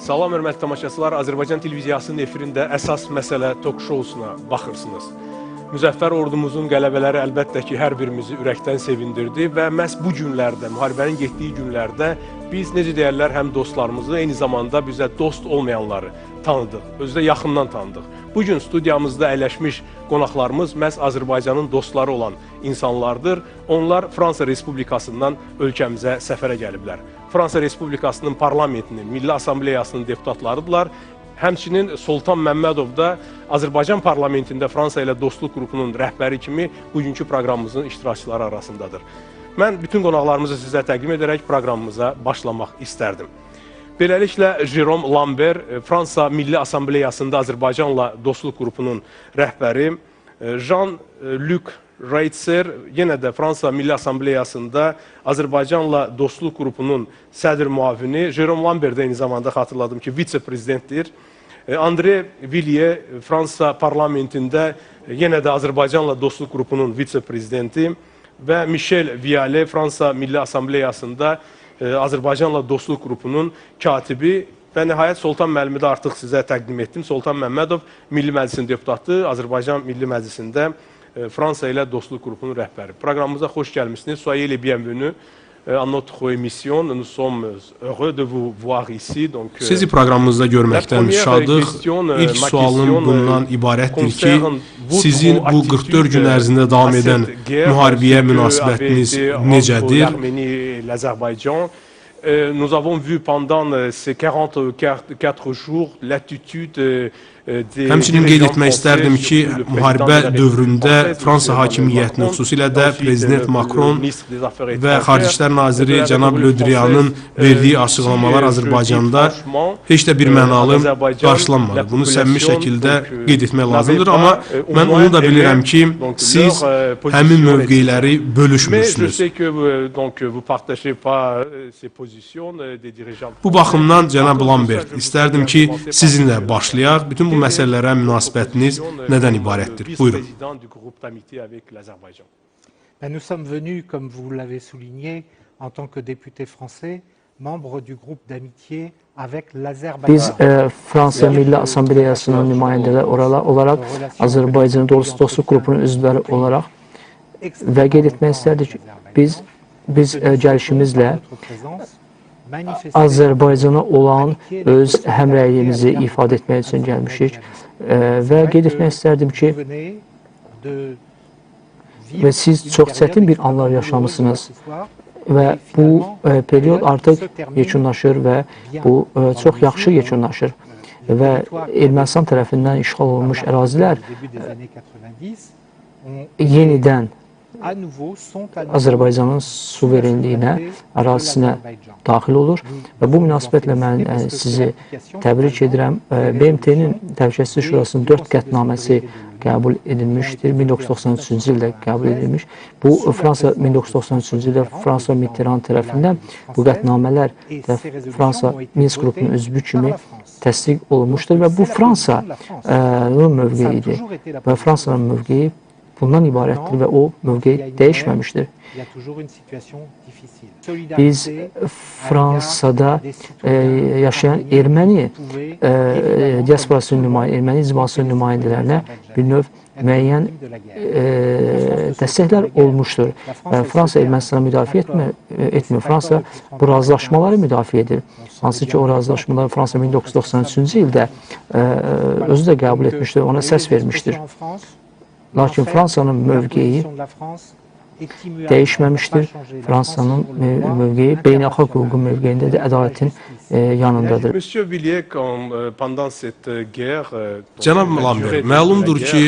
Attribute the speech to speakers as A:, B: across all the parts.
A: Salam, hörmətli tamaşaçılar. Azərbaycan televiziyasının efirində əsas məsələ tok-şousuna baxırsınız. Müzəffər ordumuzun qələbələri əlbəttə ki, hər birimizi ürəkdən sevindirdi və məhz bu günlərdə, müharibənin getdiyi günlərdə biz, necə deyərlər, həm dostlarımızı, eyni zamanda bizə dost olmayanları tanıdıq, özü də yaxından tanıdıq. Bugün studiyamızda əyləşmiş qonaqlarımız məhz Azərbaycanın dostları olan insanlardır. Onlar Fransa Respublikasından ölkəmizə səfərə gəliblər. Fransa Respublikasının parlamentinin, Milli Assambleyasının deputatlarıdırlar. Həmçinin Sultan Məmmədov da Azərbaycan parlamentində Fransa ilə dostluq qrupunun rəhbəri kimi bugünkü proqramımızın iştirakçıları arasındadır. Mən bütün qonaqlarımızı sizə təqdim edərək proqramımıza başlamaq istərdim. Beləliklə, Jérôme Lambert, Fransa Milli Assambleyasında Azərbaycanla dostluq qrupunun rəhbəri, Jean-Luc Reitzer, yenə də Fransa Milli Assambleyasında Azərbaycanla dostluq qrupunun sədr müavini, Jérôme Lambert də eyni zamanda xatırladım ki, vitse-prezidentdir. André Villiers, Fransa parlamentində yenə də Azərbaycanla dostluq qrupunun vitse-prezidenti və Michel Vialet, Fransa Milli Assambleyasında Azərbaycanla dostluq qrupunun katibi və nəhayət Sultan müəllimi də artıq sizə təqdim etdim. Sultan Məmmədov Milli Məclisin deputatı, Azərbaycan Milli Məclisində Fransa ilə dostluq qrupunun rəhbəri. Proqramımıza xoş gəlmişsiniz. Soyez les bienvenus à notre émission. Nous sommes heureux de vous voir ici.
B: Sizi proqramımızda görməkdən şadıq. İlk sualım bundan ibarətdir ki, sizin bu 44 gün ərzində davam edən müharibəyə münasibətiniz necədir?
A: Nous avons vu pendant ces 44 jours l'attitude
B: Həmçinin qeyd etmək istərdim ki, müharibə dövründə Fransa hakimiyyətinin, xüsusilə də Prezident Macron və Xarici İşlər Naziri cənab Le Drian'ın verdiyi açıqlamalar Azərbaycanda heç də bir mənalı qarşılanmadı. Bunu səmimi şəkildə qeyd etmək lazımdır, amma mən onu da bilirəm ki, siz həmin mövqeləri bölüşmürsünüz. Bu baxımdan cənab Lambert, istərdim ki, sizinlə başlayaq. Bütün bu məsələlərə münasibətiniz nədən ibarətdir? Buyurun.
C: Nous sommes venus, comme vous l'avez souligné, en tant que députés français, membres du groupe d'amitié avec l'Azerbaycan.
D: Biz Fransa Milli Assambleyasının nümayəndələri olaraq Azərbaycan dostluq qrupunun üzvləri olaraq və qeyd etmək istərdik ki, biz gəlişimizlə Azərbaycana olan öz həmrəyliyimizi ifadə etmək üçün gəlmişik və qeyd etmək istərdim ki, və siz çox çətin bir anlar yaşamışsınız və bu periyod artıq yekunlaşır və bu çox yaxşı yekunlaşır və Ermənistan tərəfindən işğal olunmuş ərazilər yenidən Azərbaycanın suverenliyinə, ərazisinə daxil olur və bu münasibətlə mən sizi təbrik edirəm. BMT-nin Təhlükəsizlik Şurasının 4 qətnaməsi qəbul edilmişdir. 1993-cü ildə qəbul edilmiş. Bu, Fransa 1993-cü ildə Fransa Mitterrand tərəfindən bu qətnamələr Fransa Minsk qrupunun üzvü kimi təsdiq olunmuşdur və bu Fransanın mövqeyidir və Fransanın mövqeyi bundan ibarətdir və o mövqeyi dəyişməmişdir. Biz Fransada yaşayan erməni diasporasının erməni icmasının nümayəndələrinə bir növ müəyyən dəstəklər olmuşdur. Fransa Ermənistanı müdafiə etmir. Fransa bu razılaşmaları müdafiə edir. Hansı ki, o razılaşmaları Fransa 1993-cü ildə özü də qəbul etmişdir, ona səs vermişdir. Lakin Fransanın mövqeyi dəyişməmişdir. Fransanın mövqeyi beynəlxalq hüququn mövqeyindədir, ədalətin yanındadır.
B: Cənab Lambert, məlumdur ki,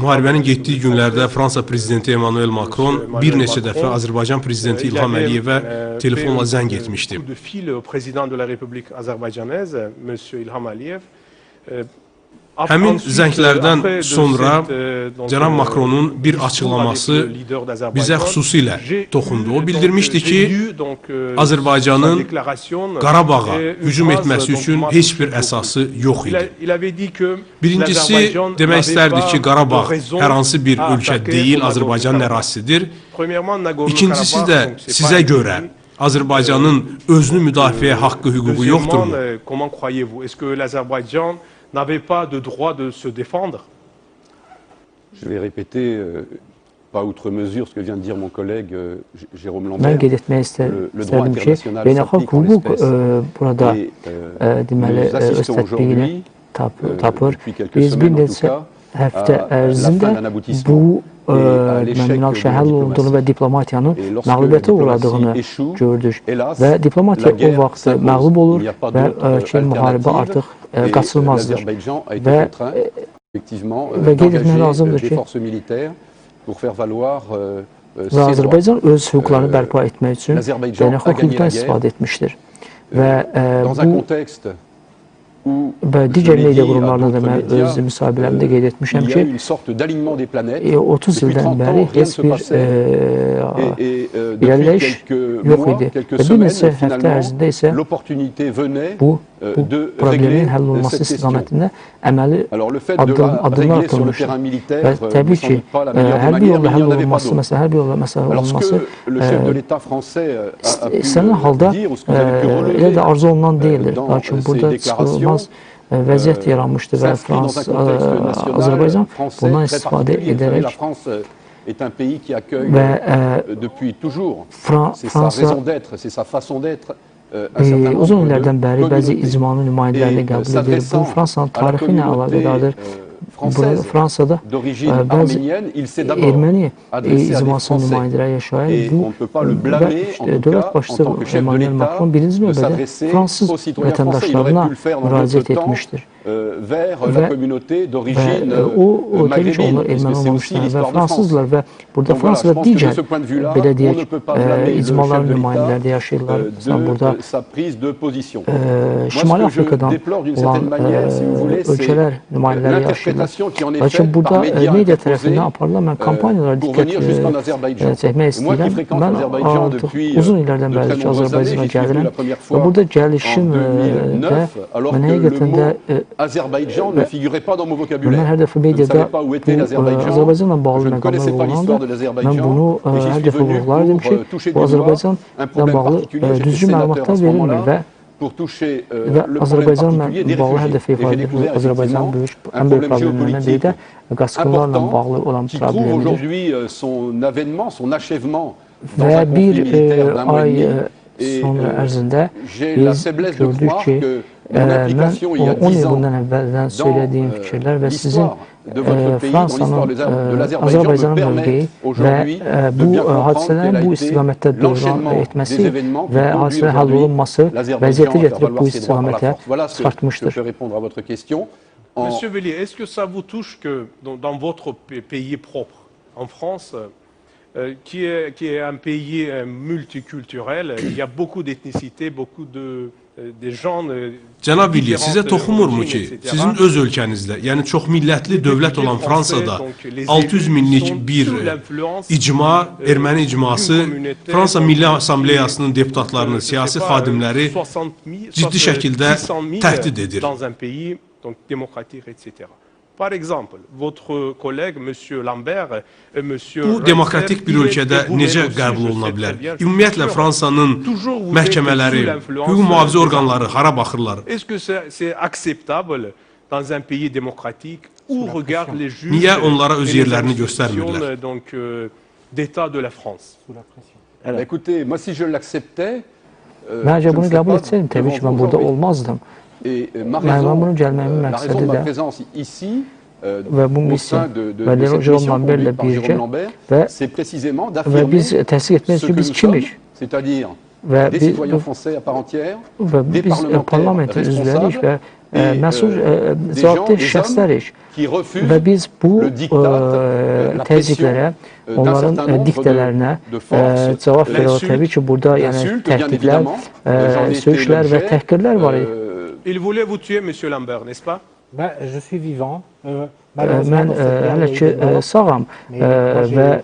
B: müharibənin getdiyi günlərdə Fransa prezidenti Emmanuel Macron bir neçə dəfə Azərbaycan prezidenti İlham Əliyevə telefonla zəng etmişdi. Həmin zənglərdən sonra cənab Macronun bir açıqlaması bizə xüsusilə toxundu. O bildirmişdi ki, Azərbaycanın Qarabağa hücum etməsi üçün heç bir əsası yox idi. Birincisi, demək istərdi ki, Qarabağ hər hansı bir ölkə deyil, Azərbaycanın ərazisidir. İkincisi də sizə görə Azərbaycanın özünü müdafiə haqqı, hüququ yoxdurmu?
A: Comment croyez-vous? Est-ce que l'Azerbaïdjan n'avait pas de droit de se défendre?
E: Je vais répéter, pas outre mesure, ce que vient de dire mon collègue Jérôme
D: Mən
E: Lambert.
D: qeyd etmək istərdim ki, beynəlxalq hüquq burada deməli öz tətbiqini tapır. Biz bir neçə həftə ərzində bu münaqişə həll olunduğunu və diplomatiyanın məğlubiyyətə uğradığını gördük. Və diplomatiya o vaxt məğlub olur və ki, müharibə artıq qaçılmazdır. Və qeyd etmək lazımdır ki, və Azərbaycan öz hüquqlarını bərpa etmək üçün beynəlxalq hüquqdan istifadə etmişdir. Və və digər media qurumlarına da mən öz müsahibələrimdə qeyd etmişəm ki, 30 ildən bəri heç bir irəliləyiş yox idi. Və bir neçə həftə ərzində isə bu problemin həll olunması istiqamətində əməli addımlar atılmışdır. Və təbii ki, hərbi yolla həll olunması, məsələn, hərbi yolla məsələ olunması istənilən halda elə də arzu olunan deyildir. Lakin burada çıxılmaz vəziyyət yaranmışdır və Azərbaycan bundan istifadə edərək və Fransa uzun illərdən bəri bəzi icmanı nümayəndələrini qəbul edir. Bu, Fransanın tarixi ilə əlaqədardır. Fransada bəzi erməni icmasının nümayəndələri yaşayır. Və dövlət başçısı Emmanuel Macron birinci növbədə fransız vətəndaşlarına müraciət etmişdir. Və o təbii ki, onlar erməni olmamışlar və fransızlar və burada Fransada digər, belə deyək, icmaların nümayəndələri yaşayırlar. Burada Şimali Afrikadan olan ölkələr nümayəndələri yaşayırlar. Lakin burada media tərəfindən aparılan mən kampaniyalara diqqət çəkmək istəyirəm. Mən artıq uzun illərdən bəri ki, Azərbaycana gəlirəm və burada gəlişim də mən həqiqətən də mən hər dəfə mediada Azərbaycanla bağlı məqamlar olanda mən bunu hər dəfə vurğulardım ki, bu Azərbaycanla bağlı düzgün məlumatlar verilmir və Azərbaycanla bağlı hər dəfə ifadə edir. Azərbaycanın ən böyük problemlərindən biri də qaçqınlarla bağlı olan problemdir. Və bir ay sonra ərzində biz gördük ki, mən 10 il bundan əvvəldən söylədiyim fikirlər və sizin Fransanın Azərbaycanın mövqeyi və bu hadisələrin bu istiqamətdə dövran etməsi və hadisələrin həll olunması vəziyyəti gətirib bu istiqamətə çıxartmışdır.
A: Monsieur Vellier, est-ce que ça vous touche que dans votre pays propre, en France, qui est un pays multiculturel, il y a beaucoup d'ethnicités, beaucoup de gens...
B: Cənab Villier, sizə toxunmurmu ki, sizin öz ölkənizdə, yəni çox millətli dövlət olan Fransada 600 minlik bir icma, erməni icması, Fransa Milli Assambleyasının deputatlarını, siyasi xadimləri ciddi şəkildə təhdid edir.
A: Par exemple, votre collègue, M. Lambert, M.
B: Bu, demokratik bir ölkədə necə qəbul oluna bilər? Ümumiyyətlə, Fransanın məhkəmələri, hüquq mühafizə orqanları hara baxırlar?
A: Est-ce que c'est acceptable dans un pays démocratique où regardent les juges
B: Niyə onlara öz yerlərini göstərmirlər?
A: Donc, d'État de la France?
E: Écoutez, moi si je l'acceptais,
D: Məncə bunu qəbul etsəydim, təbii ki, mən burada olmazdım. Mən bunun gəlməyimin məqsədi də və bu missiya və Jérôme Lambertlə birgə və biz təsdiq etmək üçün biz kimik? Və biz parlamentin üzvləriyik və məsul cavabdeh şəxslərik və biz bu təzyiqlərə, onların diktələrinə cavab veririk. Təbii ki, burada təhdidlər, söyüşlər və təhqirlər var idi.
A: Il voulait vous tuer, M. Lambert, n'est-ce pas?
C: Je suis vivant.
D: Mən hələ ki sağam və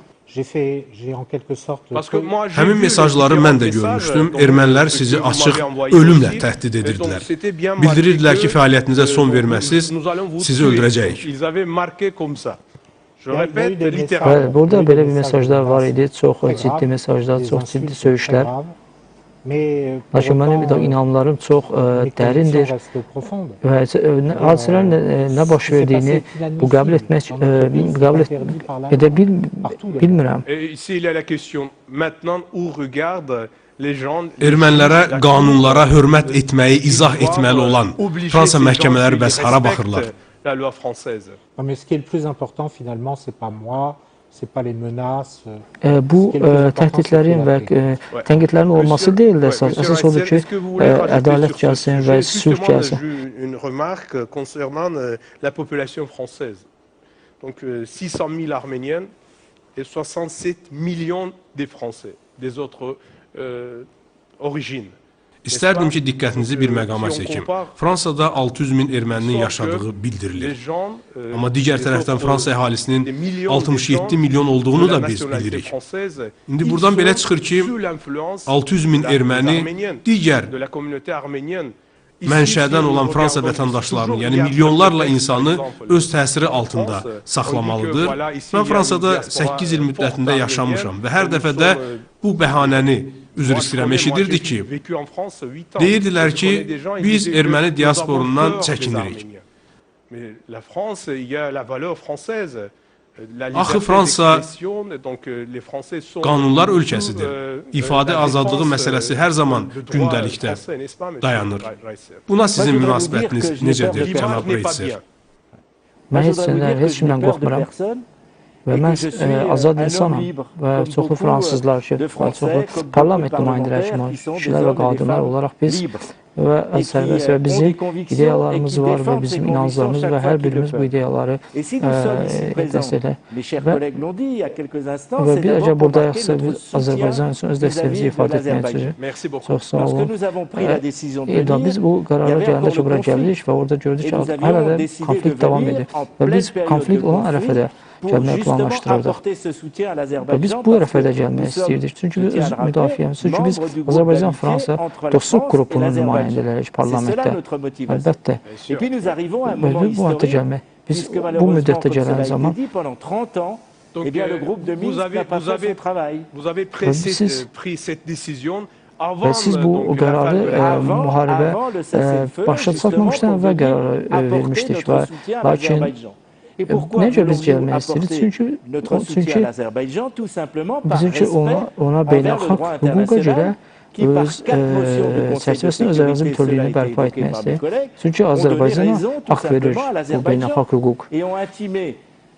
B: həmin mesajları mən də görmüşdüm. Ermənilər sizi açıq ölümlə təhdid edirdilər. Bildirirdilər ki, fəaliyyətinizə son verməsiz, sizi öldürəcəyik.
D: Burada belə bir mesajlar var idi, çox ciddi mesajlar, çox ciddi söyüşlər. Lakin mənim inanımlarım çox dərindir və hadisələrin nə baş verdiyini bu qəbul edə bilmirəm.
A: Ici, il y a la question maintenant où regarde
B: Ermənilərə, qanunlara hörmət etməyi izah etməli olan Fransa məhkəmələri bəs hara baxırlar?
C: Mais ce qui est le plus important finalement, c'est pas moi, c'est pas les menaces.
D: Bu təhdidlərin və tənqidlərin olması deyil də əsas odur ki, ədalət gəlsin və sülh gəlsin.
A: Une remarque concernant la population française. Donc 600 000 Arméniens et 67 millions de Français, des autres origines.
B: İstərdim ki, diqqətinizi bir məqama çəkim. Fransada 600 min erməninin yaşadığı bildirilir. Amma digər tərəfdən Fransa əhalisinin 67 milyon olduğunu da biz bilirik. İndi buradan belə çıxır ki, 600 min erməni digər mənşədən olan Fransa vətəndaşlarını, yəni milyonlarla insanı öz təsiri altında saxlamalıdır. Mən Fransada 8 il müddətində yaşamışam və hər dəfə də bu bəhanəni üzr istəyirəm, eşidirdik ki, deyirdilər ki, biz erməni diasporundan çəkinirik. Axı Fransa qanunlar ölkəsidir. İfadə azadlığı məsələsi hər zaman gündəlikdə dayanır. Buna sizin münasibətiniz necədir, cənab Reytser?
D: Mən heç kimdən qorxmuram. Və mən azad insanam və çoxlu fransızlar ki, çoxlu parlament nümayəndələri kimi, kişilər və qadınlar olaraq biz və sərbəst və bizim ideyalarımız var və bizim inanclarımız və hər birimiz bu ideyaları dəstəklər. Və bir əgər buradayıqsa, biz Azərbaycan üçün öz dəstəyimizi ifadə etməyəcəyik. Çox sağ olun. Biz bu qərara gələndə ki, bura gəldik və orada gördük ki, hələ də konflikt davam edir. Və biz konflikt olan ərəfədə gəlməyi planlaşdırırdıq. Və biz bu ərəfədə gəlmək istəyirdik. Çünki biz öz müdafiəmiz, çünki biz Azərbaycan-Fransa dostluq qrupunun nümayəndələri parlamentdə. Əlbəttə. Və bu müddətdə gəlmək. Biz bu müddətdə gələn zaman
A: Donc, vous avez pris cette décision
D: və siz bu qərarı müharibə başa çatmamışdan əvvəl qərar vermişdik və lakin necə biz gəlmək istəyirik? Çünki bizimki ona beynəlxalq hüquqa görə öz çərçivəsində öz ərazi bütövlüyünü bərpa etmək istəyir. Çünki Azərbaycana haqq verir bu beynəlxalq hüquq.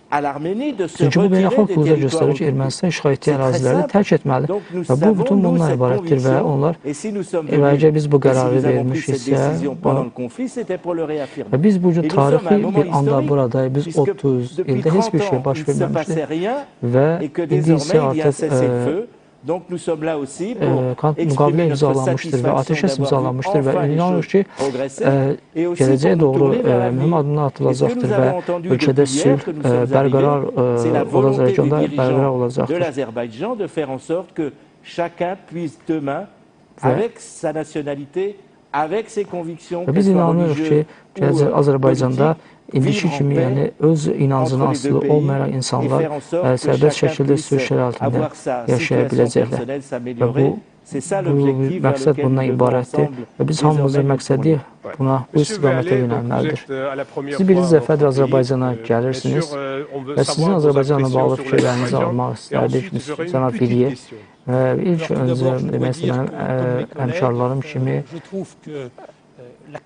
D: Çünki bu beynəlxalq hüquqda göstərir ki, Ermənistan işğal etdiyi əraziləri tərk etməlidir və bu bütün bundan ibarətdir və onlar əgər biz bu qərarı vermişiksə və biz bugün tarixi bir anda buradayıq, biz 30 ildə heç bir şey baş verməmişdir və indi isə artıq müqavilə imzalanmışdır və atəşkəs imzalanmışdır və inanır ki, gələcəyə doğru mühüm adımlar atılacaqdır və ölkədə sülh bərqərar olacaq, regionda bərqərar olacaqdır. Və biz inanırıq ki, Azərbaycanda indiki kimi, yəni öz inancına asılı olmayaraq insanlar sərbəst şəkildə sülh şəraitində yaşaya biləcəklər. Və bu məqsəd bundan ibarətdir və biz hamımızın məqsədi buna bu istiqamətə yönəlməlidir. Siz birinci dəfədir Azərbaycana gəlirsiniz və sizin Azərbaycanla bağlı fikirlərinizi almaq istərdik, cənab Biliyev. İlk öncə, demək istəyirəm, həmkarlarım kimi və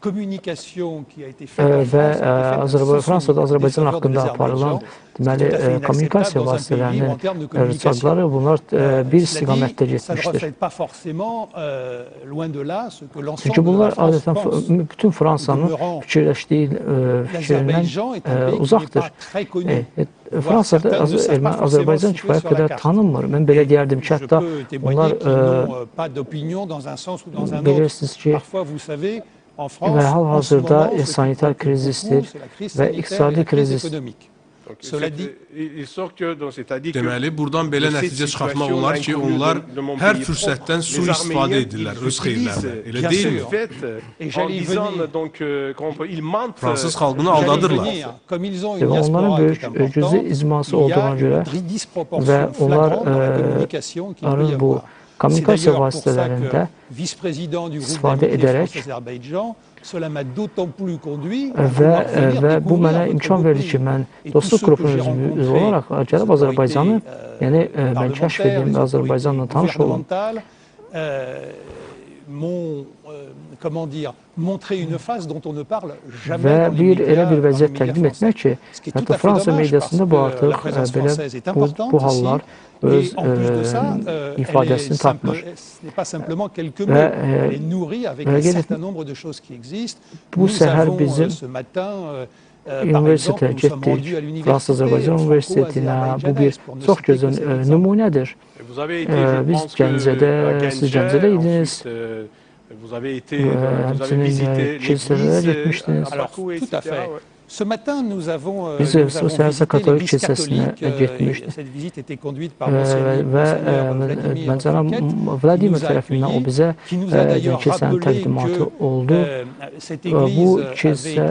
D: Fransada Azərbaycan haqqında aparılan deməli, kommunikasiya vasitələrinin rıçaqları bunlar bir istiqamətdə getmişdir. Çünki bunlar adətən bütün Fransanın fikirləşdiyi fikrindən uzaqdır. Fransada Azərbaycan kifayət qədər tanınmır. Mən belə deyərdim ki, hətta onlar bilirsiniz ki, və hal-hazırda sanitar krizisdir və iqtisadi krizisdir.
B: Deməli, buradan belə nəticə çıxartmaq olar ki, onlar hər fürsətdən sui-istifadə edirlər öz xeyirlərinə. Elə deyilmi? Fransız xalqını aldadırlar.
D: Onların böyük güclü icması olduğuna görə və onların bu kommunikasiya vasitələrində istifadə edərək və bu mənə imkan verdi ki, mən dostluq qrupunun üzvü olaraq gəlib Azərbaycanı, yəni mən kəşf edim və Azərbaycanla tanış olum. Və elə bir vəziyyət təqdim etmək ki, hətta Fransa mediasında bu artıq belə bu hallar öz ifadəsini tapmır. Bu səhər bizim universitetə getdik, Fransa-Azərbaycan Universitetinə. Bu bir çox gözəl nümunədir. Biz Gəncədə, siz Gəncədə idiniz. Həmçinin kilsələrə getmişdiniz. Biz səhər katolik kilsəsinə getmişdik və mən cənab Vladimir tərəfindən o bizə kilsənin təqdimatı oldu. Bu kilsə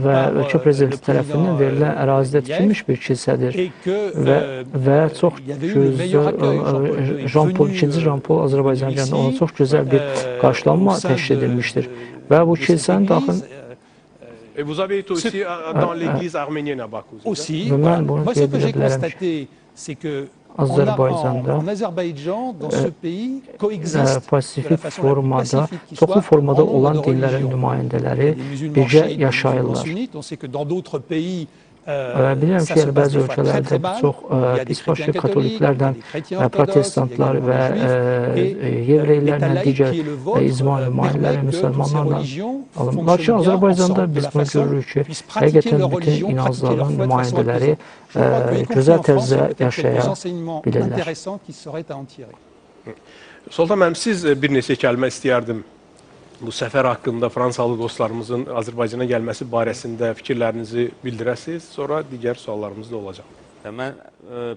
D: və ölkə prezidenti tərəfindən verilən ərazidə tikilmiş bir kilsədir və çox gözəl İkinci Jean-Paul Azərbaycan gələndə ona çox gözəl bir qarşılanma təşkil edilmişdir. Və bu kilsənin daxil...
A: Et vous avez été aussi dans l'église arménienne à Bakou.
D: Aussi, moi ce que j'ai constaté, c'est que Azərbaycanda Pasifik formada, çoxlu formada olan dinlərin nümayəndələri birgə yaşayırlar. Bilirəm ki, bəzi ölkələrdə çox isbaşlı katoliklərdən protestantlar və yevreylərlə, digər icma nümayəndələri, müsəlmanlarla alınır. Lakin Azərbaycanda biz bunu görürük ki, həqiqətən bütün inancların nümayəndələri gözəl tərzdə yaşaya bilirlər.
A: Sultan müəllim, siz bir neçə kəlmə istəyərdim. Bu səfər haqqında Fransalı dostlarımızın Azərbaycana gəlməsi barəsində fikirlərinizi bildirəsiniz, sonra digər suallarımız da olacaq.
F: Mən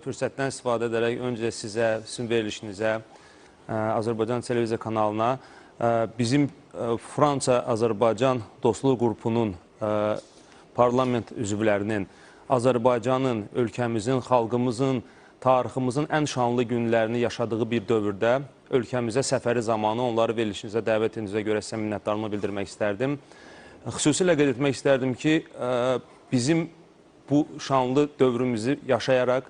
F: fürsətdən istifadə edərək öncə sizə, sizin verilişinizə, Azərbaycan televiziya kanalına bizim Fransa-Azərbaycan dostluq qrupunun parlament üzvlərinin Azərbaycanın, ölkəmizin, xalqımızın, tariximizin ən şanlı günlərini yaşadığı bir dövrdə ölkəmizə səfəri zamanı onları verilişinizə, dəvətinizə görə sizə minnətdarlığımı bildirmək istərdim. Xüsusilə qeyd etmək istərdim ki, bizim bu şanlı dövrümüzü yaşayaraq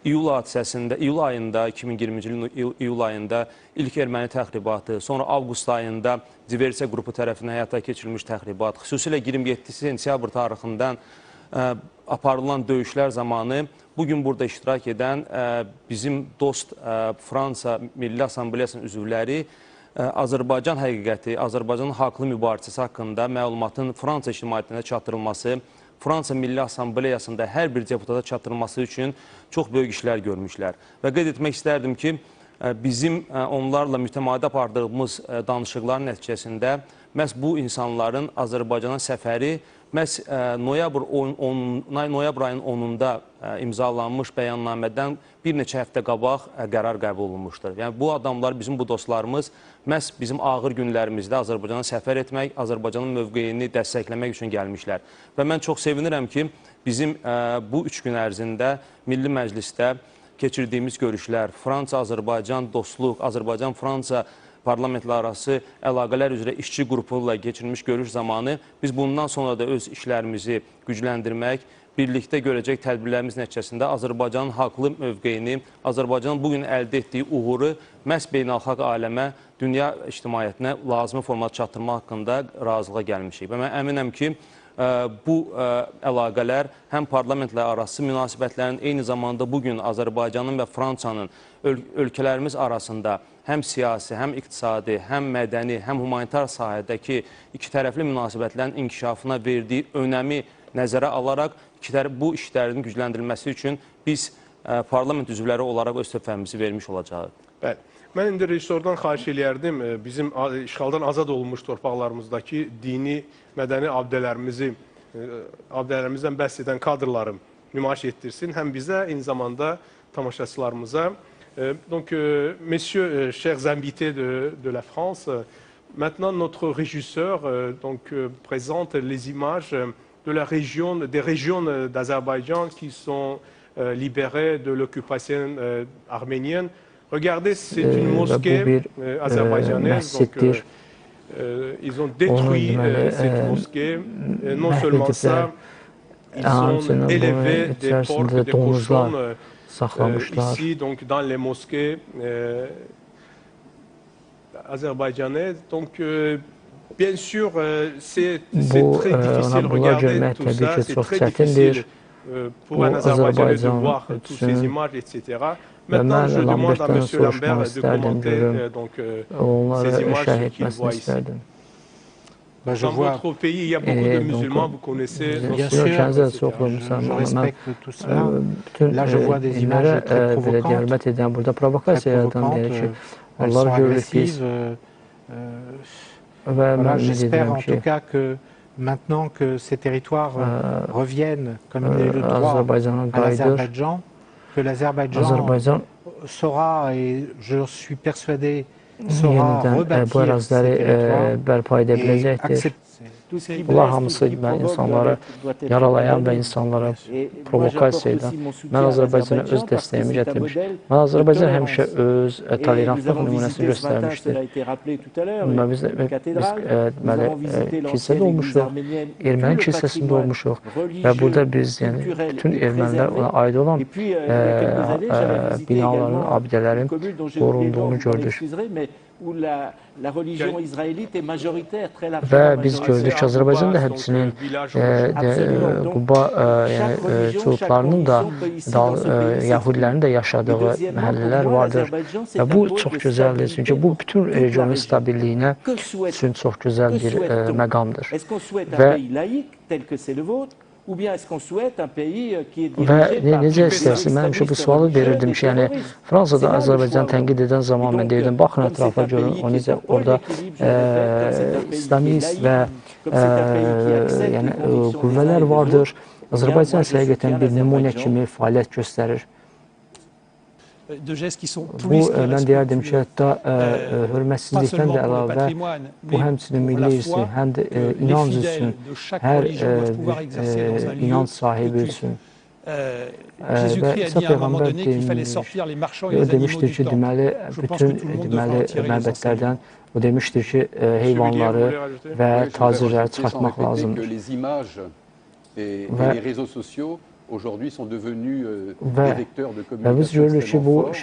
F: iyul hadisəsində, iyul ayında, 2020-ci ilin iyul ayında ilk erməni təxribatı, sonra avqust ayında Diversiya qrupu tərəfindən həyata keçirilmiş təxribat, xüsusilə 27 sentyabr tarixindən aparılan döyüşlər zamanı bugün burada iştirak edən bizim dost Fransa Milli Assambleyasının üzvləri Azərbaycan həqiqəti, Azərbaycanın haqlı mübarizəsi haqqında məlumatın Fransa ictimaiyyətinə çatdırılması, Fransa Milli Assambleyasında hər bir deputata çatdırılması üçün çox böyük işlər görmüşlər. Və qeyd etmək istərdim ki, bizim onlarla mütəmadi apardığımız danışıqların nəticəsində məhz bu insanların Azərbaycana səfəri məhz noyabr ayının 10-da imzalanmış bəyannamədən bir neçə həftə qabaq qərar qəbul olunmuşdur. Yəni bu adamlar, bizim bu dostlarımız məhz bizim ağır günlərimizdə Azərbaycana səfər etmək, Azərbaycanın mövqeyini dəstəkləmək üçün gəlmişlər. Və mən çox sevinirəm ki, bizim bu 3 gün ərzində Milli Məclisdə keçirdiyimiz görüşlər, Fransa-Azərbaycan dostluq, Azərbaycan-Fransa parlamentlər arası əlaqələr üzrə işçi qrupu ilə keçirilmiş görüş zamanı biz bundan sonra da öz işlərimizi gücləndirmək, birlikdə görəcək tədbirlərimiz nəticəsində Azərbaycanın haqlı mövqeyini, Azərbaycanın bugün əldə etdiyi uğuru məhz beynəlxalq aləmə, dünya ictimaiyyətinə lazımi formada çatdırma haqqında razılığa gəlmişik. Və mən əminəm ki, bu əlaqələr həm parlamentlər arası münasibətlərin, eyni zamanda bugün Azərbaycanın və Fransanın ölkələrimiz arasında həm siyasi, həm iqtisadi, həm mədəni, həm humanitar sahədəki iki tərəfli münasibətlərin inkişafına verdiyi önəmi nəzərə alaraq bu işlərin gücləndirilməsi üçün biz parlament üzvləri olaraq öz töhfəmizi vermiş olacağıq.
A: Bəli. Mən indi rejissordan xahiş eləyərdim, bizim işğaldan azad olmuş torpaqlarımızdakı dini, mədəni abidələrimizdən bəhs edən kadrları nümayiş etdirsin, həm bizə, eyni zamanda tamaşaçılarımıza. Donc, messieurs, chers invités de la France, maintenant notre régisseur présente les images de la région, des régions d'Azerbaïdjan qui sont libérés de l'occupation arménienne. Regardez, c'est une mosquée azerbaïdjanaise. Donc, ils ont détruit cette mosquée. Non seulement ça, ils ont élevé des porcs, des cochons ici, donc dans les mosquées azerbaïdjanaises. Donc, bien sûr, c'est très difficile. Regardez tout ça, c'est très difficile pour un Azerbaïdjanais de voir toutes ces images, etc. Maintenant, je demande à M. Lambert de commenter ces images qu'il voit ici. Dans votre pays, il y a beaucoup de musulmans, vous connaissez.
C: Bien sûr, je respecte tout cela. Là, je vois des images très provocantes, agressives. Voilà, j'espère en tout cas que maintenant que ces territoires reviennent, comme il est le droit, à l'Azerbaïdjan, que l'Azerbaïdjan saura, et je suis persuadé, saura rebâtir ces territoires et accepter.
D: Bunlar hamısı insanları yaralayan və insanlara provokasiya edən. Mən Azərbaycana öz dəstəyimi gətirmişəm. Mən Azərbaycan həmişə öz tolerantlıq nümunəsini göstərmişdir. Biz deməli, kilsədə olmuşuq, erməni kilsəsində olmuşuq və burada biz, yəni, bütün ermənilər ona aid olan binaların, abidələrin qorunduğunu gördük. Və biz gördük ki, Azərbaycanda həmçinin Quba çuluklarının da, Yahudilərin də yaşadığı məhəllələr vardır. Və bu çox gözəldir, çünki bu bütün regionun stabilliyinə üçün çox gözəl bir məqamdır. Və necə istərsin, mən həmişə bu sualı verirdim ki, yəni Fransada Azərbaycan tənqid edən zaman mən deyirdim, baxın ətrafa görün, o necə orada İslamist və qüvvələr vardır. Azərbaycan isə həqiqətən bir nümunə kimi fəaliyyət göstərir. Bu, mən deyərdim ki, hətta hörmətsizlikdən də əlavə, bu həmçinin milli irsi, həm də inanc üçün, hər inanc sahibi üçün. Və İsa Peyğəmbər demişdir ki, deməli, bütün məbədlərdən, o demişdir ki, heyvanları və tacirləri çıxartmaq lazımdır.
E: Aujourd'hui sont devenus des vecteurs de
D: communication extrêmement
E: forts. Et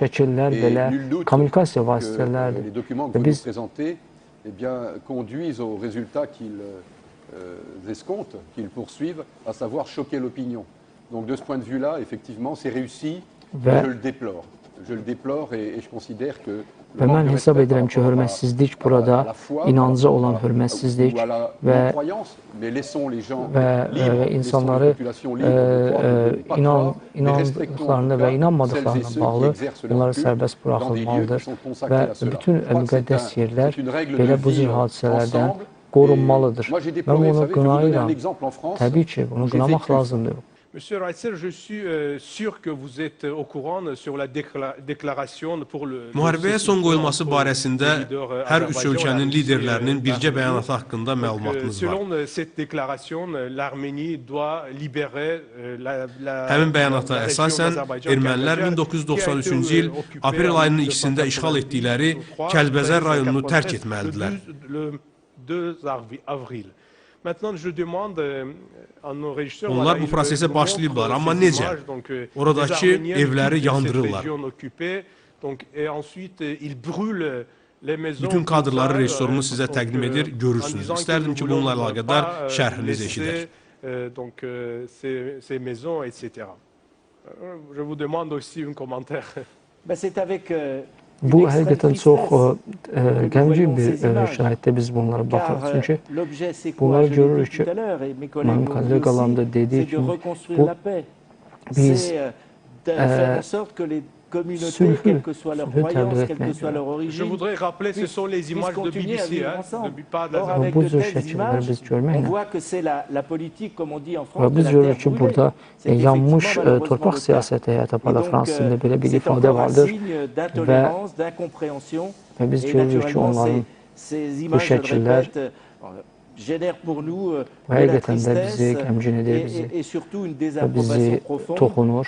D: kommunikasiya vasitələridir.
E: Les documents que vous nous présentez conduisent aux résultats qu'ils escomptent, qu'ils poursuivent, à savoir choquer l'opinion. Donc de ce point de vue-là, effectivement, c'est réussi, mais je le déplore. Je le déplore et je considère que
D: və mən hesab edirəm ki, hörmətsizlik burada inanca olan hörmətsizlik və insanları inandıqlarına və inanmadıqlarına bağlı onları sərbəst buraxılmalıdır və bütün müqəddəs yerlər belə bu cür hadisələrdən qorunmalıdır. Mən bunu qınayıram. Təbii ki, bunu qınamaq lazımdır.
A: Monsieur Reitzer, je suis sûr que vous êtes au courant sur la déclaration pour le...
B: Müharibəyə son qoyulması barəsində hər üç ölkənin liderlərinin birgə bəyanatı haqqında məlumatınız var.
A: Selon cette déclaration, l'Arménie doit libérer
B: Həmin bəyanata əsasən ermənilər 1993-cü il aprel ayının 2-də işğal etdikləri Kəlbəzər rayonunu tərk etməlidirlər. Onlar bu prosesə başlayıblar, amma necə? Oradakı evləri yandırırlar. Bütün kadrları rejissorumuz sizə təqdim edir, görürsünüz. İstərdim ki, bununla əlaqədar şərhinizi eşidək.
D: Bu həqiqətən çox qəmgin bir şəhiddə biz bunlara baxırıq. Çünki bunları görürük ki, mənim kolleqalarım da dediyi kimi, biz sülhü təbliğ etməkdir. Bu cür şəkilləri biz görməklə və biz görürük ki, burada yanmış torpaq siyasəti həyata aparır. Fransız dilində belə bir ifadə vardır və biz görürük ki, onların bu şəkillər Bu həqiqətən də bizi qəmgin edir bizi və bizi toxunur.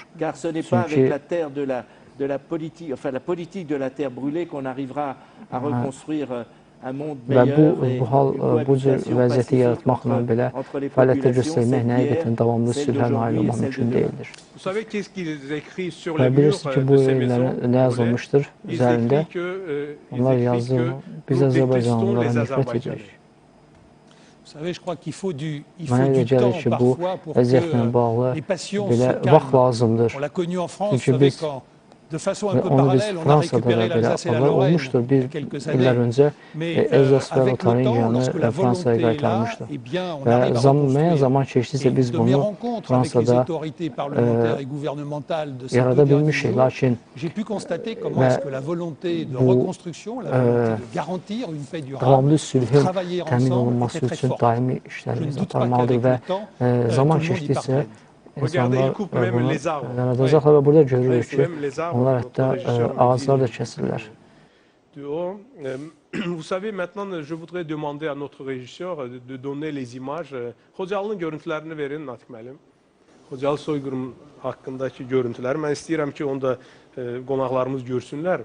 D: Çünki və bu hal, bu cür vəziyyəti yaratmaqla belə fəaliyyətlər göstərmək nə həqiqətən davamlı sülhə nail olmaq mümkün deyildir. Və bilirsiniz ki, bu illərin nə yazılmışdır üzərində? Onlar yazır, biz Azərbaycanlılara nifrət edirik. Mənə elə gəlir ki, bu vəziyyətlə bağlı belə vaxt lazımdır. Çünki biz onu biz Fransada da belə aparlar olmuşdur. Bir illər öncə Elzas və Lotaringiyanı Fransaya qaytarmışdı. Və müəyyən zaman keçdikcə biz bunu Fransada yarada bilmişik. Lakin davamlı sülhün təmin olunması üçün daimi işlərimiz aparmalıdır və zaman keçdikcə İnsanlar bunu yaradacaqlar və burada görürük ki, onlar hətta ağaclar da kəsirlər.
A: Vous savez, maintenant, je voudrais demander à notre régisseur de donner les images. Xocalı'nın görüntülərini verin, Natiq müəllim. Xocalı soyqırım haqqındakı görüntülər. Mən istəyirəm ki, onu da qonaqlarımız görsünlər.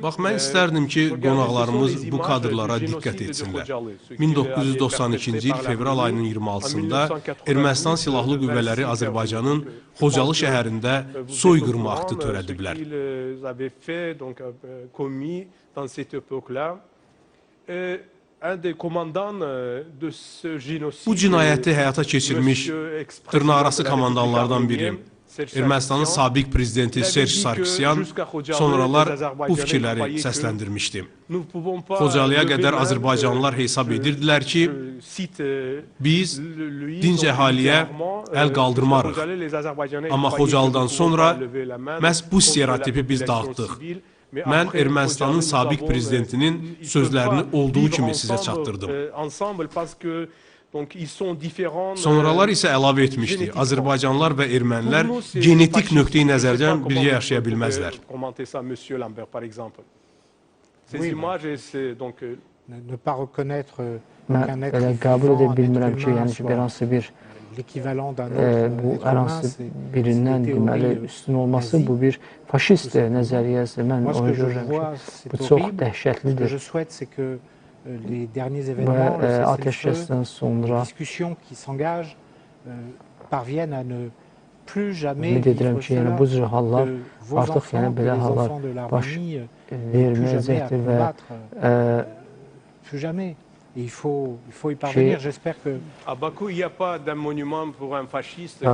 B: Bax, mən istərdim ki, qonaqlarımız bu kadrlara diqqət etsinlər. 1992-ci il fevral ayının 26-sında Ermənistan Silahlı Qüvvələri Azərbaycanın Xocalı şəhərində soyqırma aktı törədiblər. Bu cinayəti həyata keçirmiş dırnaqarası komandanlardan biri Ermənistanın sabiq prezidenti Serj Sarkisyan sonralar bu fikirləri səsləndirmişdi. Xocalıya qədər Azərbaycanlılar hesab edirdilər ki, biz dinc əhaliyə əl qaldırmarıq. Amma Xocalıdan sonra məhz bu stereotipi biz dağıtdıq. Mən Ermənistanın sabiq prezidentinin sözlərini olduğu kimi sizə çatdırdım. Sonralar isə əlavə etmişdi, Azərbaycanlılar və ermənilər genetik nöqteyi nəzərdən birgə yaşaya bilməzlər.
D: Mən elə qəbul edə bilmirəm ki, yəni ki, bir hansı bir bu hər hansı birindən deməli üstün olması bu bir faşist nəzəriyyəsi. Mən onu görürəm ki, bu çox dəhşətlidir. Və atəşkəsdən sonra ümid edirəm ki, yəni bu cür hallar artıq yəni belə hallar baş verməyəcəkdir və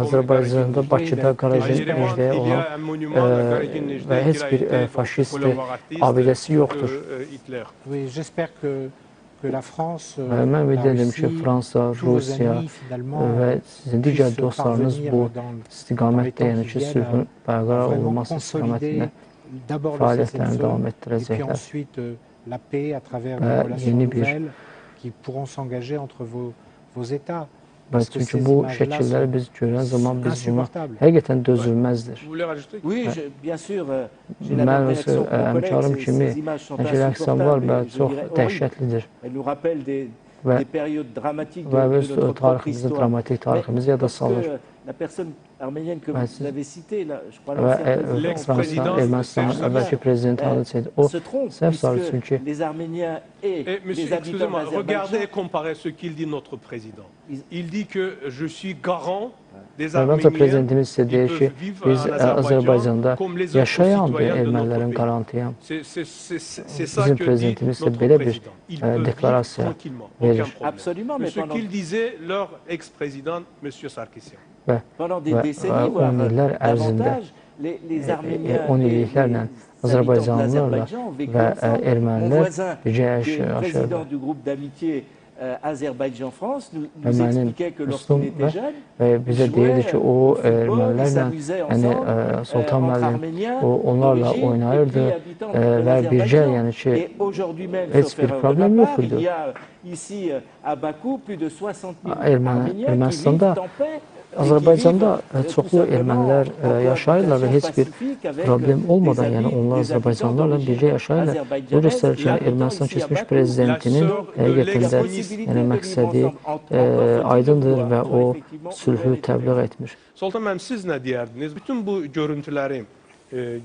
D: Azərbaycanda, Bakıda, Qaracəməcdə olan və heç bir faşist abidəsi yoxdur. Mən ümid edirəm ki, Fransa, Rusiya və sizin digər dostlarınız bu istiqamətdə, yəni ki, sülhün bərqərar olunması istiqamətində fəaliyyətlərini davam etdirəcəklər. Və yeni bir çünki bu şəkilləri biz görən zaman biz buna həqiqətən dözülməzdir. Mən özü həmkarım kimi əksəm var və çox dəhşətlidir. Və öz tariximizi, dramatik tariximizi yada salır. Fransa, Ermənistanın əvvəlki prezidenti adı o səhv salır çünki
A: regardez et comparez ce qu'il dit notre président. Il dit que je suis garant
D: Məncə prezidentimiz sizə deyir ki, biz Azərbaycanda yaşayan ermənilərin qarantıyam. Bizim prezidentimiz sizə belə bir deklarasiya verir. Və 10 illər ərzində, 10 illiklərlə Azərbaycanlılarla və ermənilər bircə yaşayırlar. Və mənim dostum bizə deyirdi ki, o ermənilərlə, Sultan müəllim, onlarla oynayırdı və bircə, yəni ki, heç bir problem yox idi. Ermənistanda Azərbaycanda çoxlu ermənilər yaşayırlar və heç bir problem olmadan, yəni onlar Azərbaycanlılarla birgə yaşayırlar. Bu göstərir ki, Ermənistan keçmiş prezidentinin həqiqətən də yəni məqsədi aydındır və o sülhü təbliğ etmir.
A: Sultan müəllim, siz nə deyərdiniz? Bütün bu görüntüləri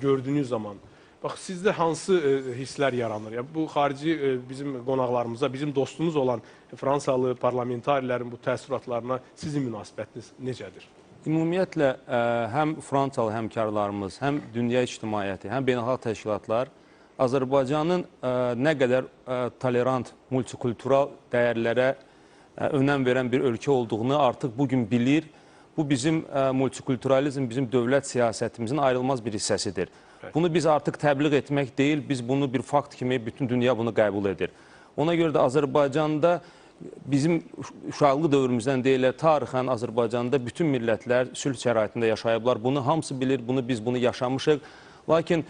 A: gördüyünüz zaman, bax sizdə hansı hisslər yaranır? Yəni bu xarici bizim qonaqlarımıza, bizim dostumuz olan Fransalı parlamentarlərin bu təəssüratlarına sizin münasibətiniz necədir?
F: Ümumiyyətlə, həm Fransalı həmkarlarımız, həm dünya ictimaiyyəti, həm beynəlxalq təşkilatlar Azərbaycanın nə qədər tolerant, multikultural dəyərlərə önəm verən bir ölkə olduğunu artıq bugün bilir. Bu bizim multikulturalizm, bizim dövlət siyasətimizin ayrılmaz bir hissəsidir. Bunu biz artıq təbliğ etmək deyil, biz bunu bir fakt kimi bütün dünya bunu qəbul edir. Ona görə də Azərbaycanda bizim uşaqlıq dövrümüzdən deyilər, tarixən Azərbaycanda bütün millətlər sülh şəraitində yaşayıblar. Bunu hamısı bilir, biz bunu yaşamışıq. Lakin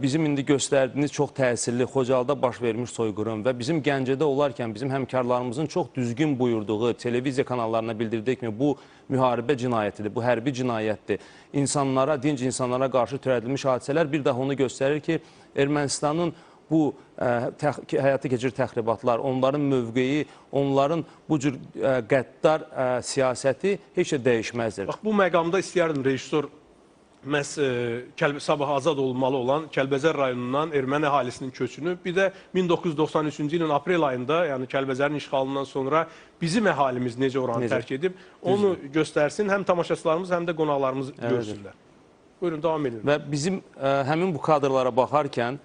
F: bizim indi göstərdiyiniz çox təsirli Xocalda baş vermiş soyqırım və bizim Gəncədə olarkən bizim həmkarlarımızın çox düzgün buyurduğu televiziya kanallarına bildirdiyi kimi bu müharibə cinayətidir, bu hərbi cinayətdir. İnsanlara, dinc insanlara qarşı törədilmiş hadisələr bir daha onu göstərir ki, Ermənistanın bu həyata keçir təxribatlar, onların mövqeyi, onların bu cür qəddar siyasəti heç də dəyişməzdir.
A: Bax, bu məqamda istəyərdim rejissor məhz sabah azad olmalı olan Kəlbəzər rayonundan erməni əhalisinin köçünü, bir də 1993-cü ilin aprel ayında, yəni Kəlbəzərin işğalından sonra bizim əhalimiz necə oranı tərk edib, onu göstərsin, həm tamaşaçılarımız, həm də qonaqlarımız görsünlər. Buyurun, devam edin.
F: Və bizim həmin bu kadrlara baxarkən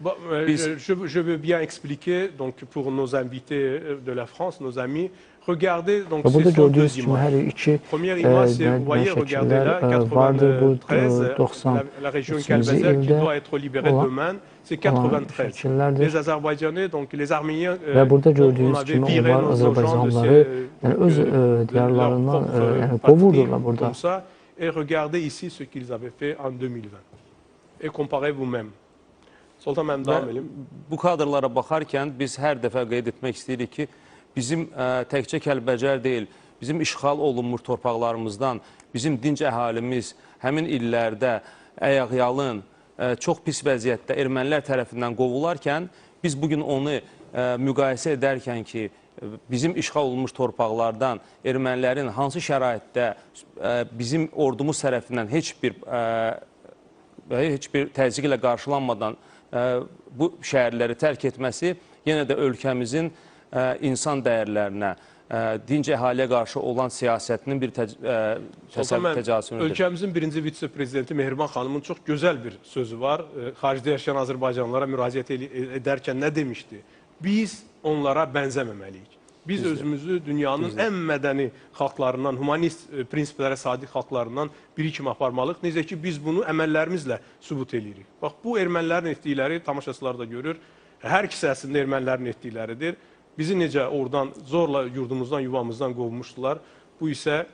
A: Je veux bien expliquer donc pour nos invités de la France, nos amis. Regardez donc
D: burada
A: ces sont deux
D: gördüyünüz kimi hər
A: images.
D: iki
A: Première image, c'est vous voyez, regardez là,
D: vardır bu
A: 93, la région Kəlbəzər qui doit être libérée demain, c'est 93. Les Azərbaycanais, donc les Arméniens,
D: və burada gördüyünüz kimi onlar Azərbaycanlıları yəni öz diyarlarından yəni qovurdurlar burada.
A: Et regardez ici ce qu'ils avaient fait en 2020. Et comparez vous-même. Sultan müəllim, devam edelim.
F: Bu kadrlara baxarkən biz hər dəfə qeyd etmək istəyirik ki, bizim təkcə Kəlbəcər deyil, bizim işğal olunmuş torpaqlarımızdan, bizim dinc əhalimiz həmin illərdə ayaqyalın, çox pis vəziyyətdə ermənilər tərəfindən qovularkən, biz bugün onu müqayisə edərkən ki, bizim işğal olunmuş torpaqlardan ermənilərin hansı şəraitdə bizim ordumuz tərəfindən heç bir təzyiq ilə qarşılanmadan bu şəhərləri tərk etməsi yenə də ölkəmizin insan dəyərlərinə, dinc əhaliyə qarşı olan siyasətinin bir təcavüzüdür.
A: Ölkəmizin birinci vitse-prezidenti Mehriban xanımın çox gözəl bir sözü var. Xaricdə yaşayan Azərbaycanlılara müraciət edərkən nə demişdi? Biz onlara bənzəməməliyik. Biz özümüzü dünyanın ən mədəni xalqlarından, humanist prinsiplərə sadiq xalqlarından biri kimi aparmalıyıq. Necə ki, biz bunu əməllərimizlə sübut edirik. Bax, bu ermənilərin etdikləri, tamaşaçılar da görür, hər ikisi əslində ermənilərin etdikləridir. Bizi necə oradan zorla yurdumuzdan, yuvamızdan qovmuşdular. Bu isə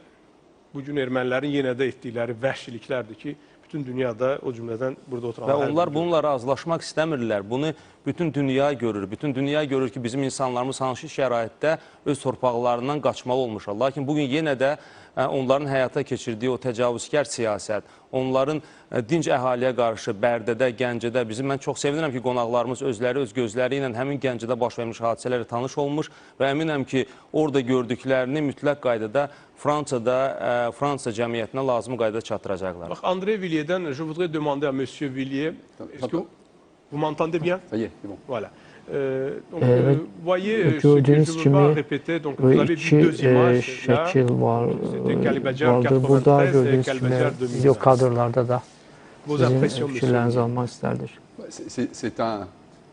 A: bugün ermənilərin yenə də etdikləri vəhşiliklərdir ki, bütün dünyada o cümlədən burada oturanlar...
F: Və onlar bununla razılaşmaq istəmirlər. Bunu bütün dünya görür. Bütün dünya görür ki, bizim insanlarımız hansı şəraitdə öz torpaqlarından qaçmalı olmuşlar. Lakin bugün yenə də onların həyata keçirdiyi o təcavüzkar siyasət, onların dinc əhaliyə qarşı Bərdədə, Gəncədə, mən çox sevinirəm ki, qonaqlarımız özləri, öz gözləri ilə həmin Gəncədə baş vermiş hadisələrlə tanış olmuş və əminəm ki, orada gördüklərini mütləq qaydada Fransada, Fransa cəmiyyətinə lazım qaydada çatdıracaqlar.
A: Bax, André Villier'dən, je voudrais demander à Monsieur Villiers, est-ce que vous m'entendez bien?
E: Ça y est, c'est bon.
A: Voilà. Donc, voyez ce que je ne veux pas répéter. Donc, vous avez vu deux images là. C'était Kəlbəcər 93 et Kəlbəcər 2020.
D: Kadrlarda da
A: Vos impressions,
D: fikirlərinizi almaq istərdik.
E: C'est